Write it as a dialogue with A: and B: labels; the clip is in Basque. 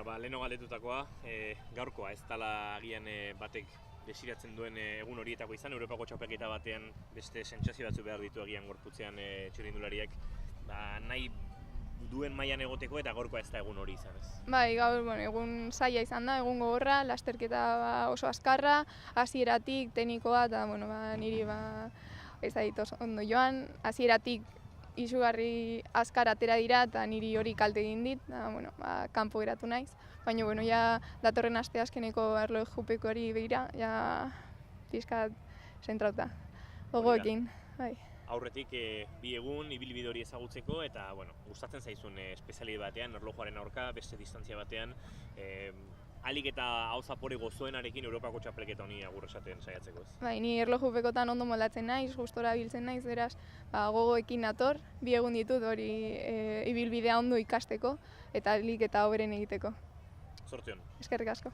A: leheno galdetutakoa, gaurkoa ez dela agian batek desiratzen duen egun horietako izan, Europako txapelketa batean beste sentsazio batzu behar ditu agian gorputzean txirrindulariak, nahi duen mailan egoteko eta gaurkoa ez da egun hori izan ez.
B: Bai, gaur egun zaila izan da, egun gogorra, lasterketa oso azkarra, hasieratik teknikoa eta niri ez dit oso ondo joan, hasieratik izugarri azkar atera dira eta niri hori kalte egin dit, kanpo geratu naiz. Baina, ja datorren aste azkeneko erlojupekoari begira, ja pixkat zentrauta, gogoekin.
A: Aurretik bi egun ibilbide hori ezagutzeko eta gustatzen zaizun espezialitate batean, erlojuaren aurka, beste distantzia batean, alik eta hau zapore gozoenarekin Europako txapelketa honi agur esaten saiatzeko ez.
B: Bai, ni erlojupekotan ondo moldatzen naiz, gustora biltzen naiz, beraz, gogoekin nator, bi egun ditut hori ibilbidea ondo ikasteko eta alik eta hoberen egiteko.
A: Zorte hon.
B: Eskerrik asko.